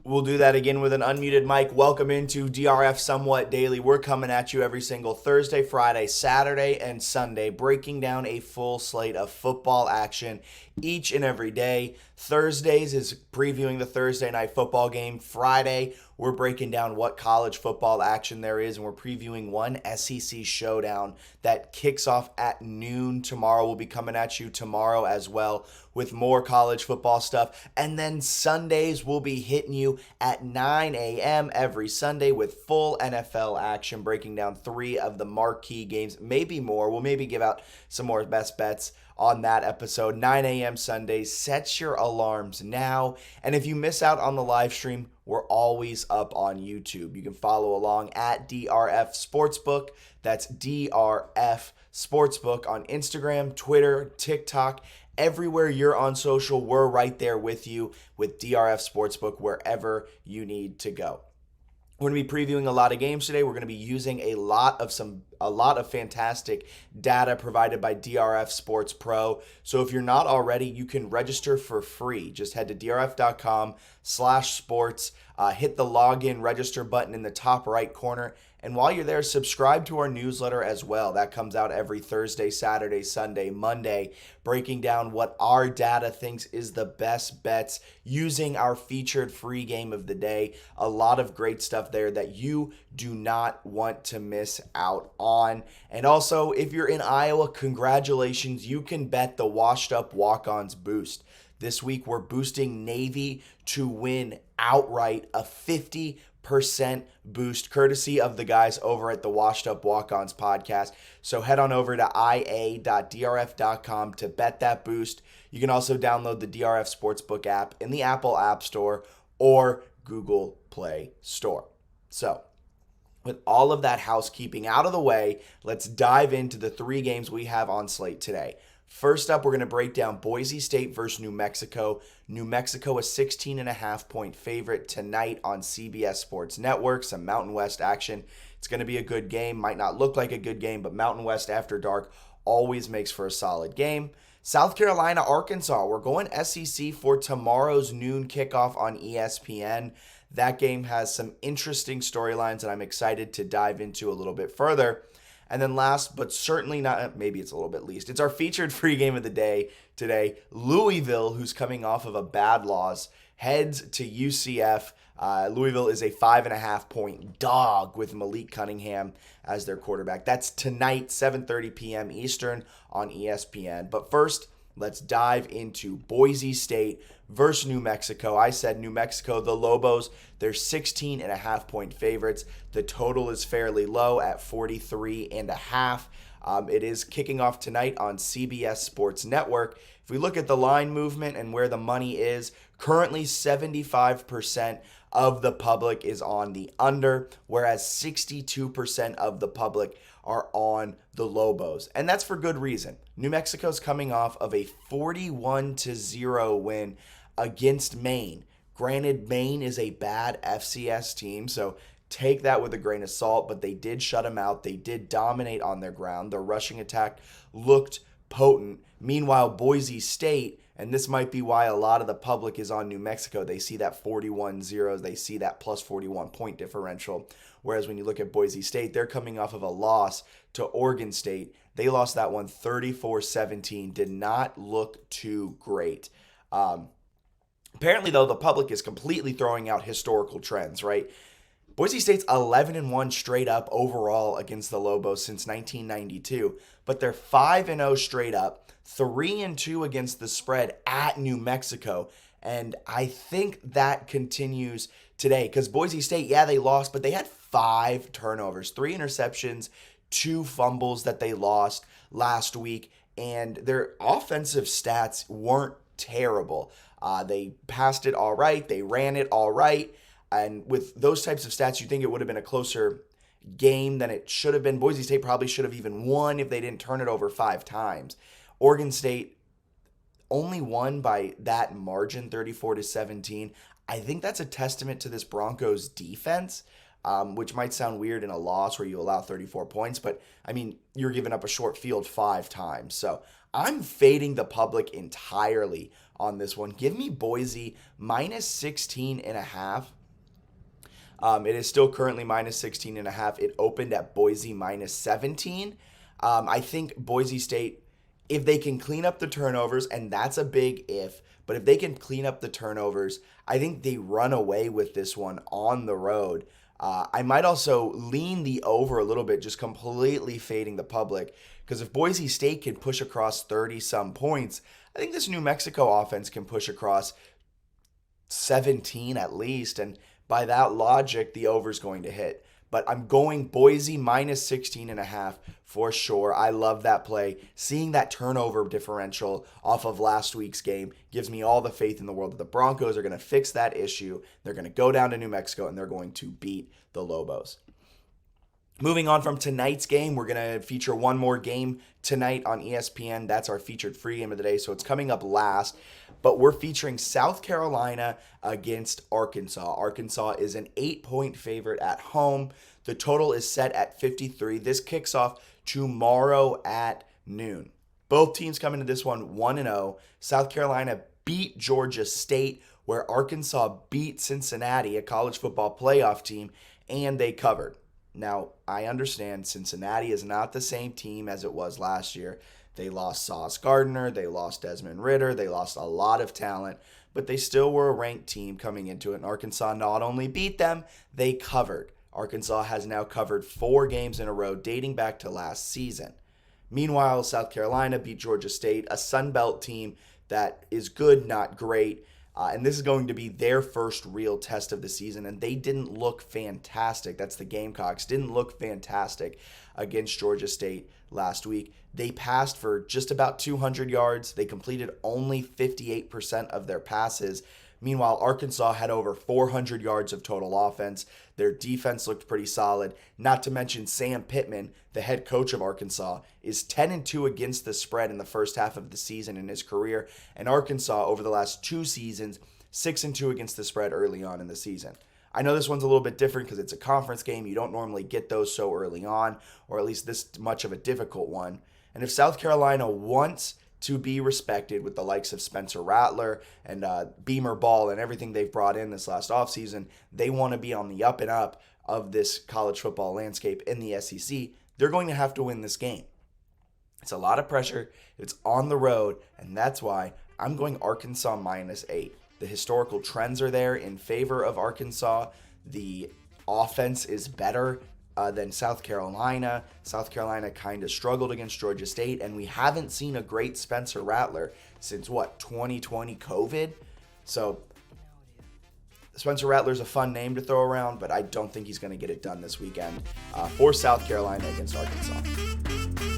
We'll do that again with an unmuted mic. Welcome into DRF Somewhat Daily. We're coming at you every single Thursday, Friday, Saturday, and Sunday, breaking down a full slate of football action each and every day. Thursdays is previewing the Thursday night football game. Friday, we're breaking down what college football action there is, and we're previewing one SEC showdown that kicks off at noon tomorrow. We'll be coming at you tomorrow as well with more college football stuff. And then Sundays, we'll be hitting you at 9 a.m. every Sunday with full NFL action, breaking down 3 of the marquee games, maybe more. We'll maybe give out some more best bets on that episode. 9 a.m. Sundays. Set your alarms now. And if you miss out on the live stream, we're always up on YouTube. You can follow along at DRF Sportsbook. That's DRF Sportsbook on Instagram, Twitter, TikTok. Everywhere you're on social, we're right there with you with DRF Sportsbook wherever you need to go. We're going to be previewing a lot of games today. We're going to be using a lot of fantastic data provided by DRF Sports Pro. So if you're not already, you can register for free. Just head to drf.com/sports, hit the login register button in the top right corner. And while you're there, subscribe to our newsletter as well. That comes out every Thursday, Saturday, Sunday, Monday, breaking down what our data thinks is the best bets using our featured free game of the day. A lot of great stuff there that you do not want to miss out on. And also, if you're in Iowa, congratulations. You can bet the Washed Up Walk-Ons boost. This week, we're boosting Navy to win outright, a 50% boost courtesy of the guys over at the Washed Up Walk-Ons podcast. So head on over to ia.drf.com to bet that boost. You can also download the DRF Sportsbook app in the Apple App Store or Google Play Store. So with all of that housekeeping out of the way, let's dive into the 3 games we have on slate today. First up, we're going to break down Boise State versus New Mexico. New Mexico, a 16.5-point favorite tonight on CBS Sports Network. Some Mountain West action. It's going to be a good game. Might not look like a good game, but Mountain West after dark always makes for a solid game. South Carolina, Arkansas. We're going SEC for tomorrow's noon kickoff on ESPN. That game has some interesting storylines that I'm excited to dive into a little bit further. And then last, but certainly not, maybe it's a little bit least, it's our featured free game of the day today. Louisville, who's coming off of a bad loss, heads to UCF. Louisville is a 5.5-point dog with Malik Cunningham as their quarterback. That's tonight, 7:30 p.m. Eastern on ESPN. But first, let's dive into Boise State versus New Mexico. I said New Mexico, the Lobos, they're 16.5-point favorites. The total is fairly low at 43.5. It is kicking off tonight on CBS Sports Network. If we look at the line movement and where the money is, currently 75% of the public is on the under, whereas 62% of the public are on the Lobos. And that's for good reason. New Mexico's coming off of a 41-0 win against Maine. Granted, Maine is a bad FCS team, so take that with a grain of salt, but they did shut them out. They did dominate on their ground. Their rushing attack looked potent. Meanwhile, Boise State, and this might be why a lot of the public is on New Mexico, they see that 41-0, they see that plus 41 point differential. Whereas when you look at Boise State, they're coming off of a loss to Oregon State. They lost that one 34-17, did not look too great. Apparently, though, the public is completely throwing out historical trends, right? Boise State's 11-1 straight up overall against the Lobos since 1992, but they're 5-0 straight up, 3-2 against the spread at New Mexico, and I think that continues today because Boise State, yeah, they lost, but they had 5 turnovers, 3 interceptions, 2 fumbles that they lost last week, and their offensive stats weren't terrible. They passed it all right, they ran it all right. And with those types of stats, you think it would have been a closer game than it should have been. Boise State probably should have even won if they didn't turn it over 5 times. Oregon State only won by that margin, 34-17. I think that's a testament to this Broncos defense, which might sound weird in a loss where you allow 34 points. But, I mean, you're giving up a short field 5 times. So I'm fading the public entirely on this one. Give me Boise minus 16.5. It is still currently minus 16.5. It opened at Boise minus 17. I think Boise State, if they can clean up the turnovers, and that's a big if, but if they can clean up the turnovers, I think they run away with this one on the road. I might also lean the over a little bit, just completely fading the public, because if Boise State can push across 30-some points, I think this New Mexico offense can push across 17 at least, and by that logic, the over is going to hit. But I'm going Boise minus 16.5 for sure. I love that play. Seeing that turnover differential off of last week's game gives me all the faith in the world that the Broncos are going to fix that issue. They're going to go down to New Mexico and they're going to beat the Lobos. Moving on from tonight's game, we're going to feature one more game tonight on ESPN. That's our featured free game of the day, so it's coming up last. But we're featuring South Carolina against Arkansas. Arkansas is an 8-point favorite at home. The total is set at 53. This kicks off tomorrow at noon. Both teams come into this one 1-0. South Carolina beat Georgia State, where Arkansas beat Cincinnati, a college football playoff team, and they covered. Now, I understand Cincinnati is not the same team as it was last year. They lost Sauce Gardner, they lost Desmond Ridder, they lost a lot of talent, but they still were a ranked team coming into it, and Arkansas not only beat them, they covered. Arkansas has now covered 4 games in a row dating back to last season. Meanwhile, South Carolina beat Georgia State, a Sun Belt team that is good, not great. And this is going to be their first real test of the season, and they didn't look fantastic. That's the Gamecocks. Didn't look fantastic against Georgia State last week. They passed for just about 200 yards. They completed only 58% of their passes. Meanwhile, Arkansas had over 400 yards of total offense. Their defense looked pretty solid. Not to mention Sam Pittman, the head coach of Arkansas, is 10-2 against the spread in the first half of the season in his career. And Arkansas, over the last 2 seasons, 6-2 against the spread early on in the season. I know this one's a little bit different because it's a conference game. You don't normally get those so early on, or at least this much of a difficult one. And if South Carolina wants to be respected with the likes of Spencer Rattler and Beamer Ball and everything they've brought in this last offseason, they want to be on the up and up of this college football landscape in the SEC. They're going to have to win this game. It's a lot of pressure. It's on the road, and that's why I'm going Arkansas minus 8. The historical trends are there in favor of Arkansas. The offense is better than South Carolina. South Carolina kind of struggled against Georgia State, and we haven't seen a great Spencer Rattler since, 2020 COVID? So Spencer Rattler's a fun name to throw around, but I don't think he's going to get it done this weekend for South Carolina against Arkansas.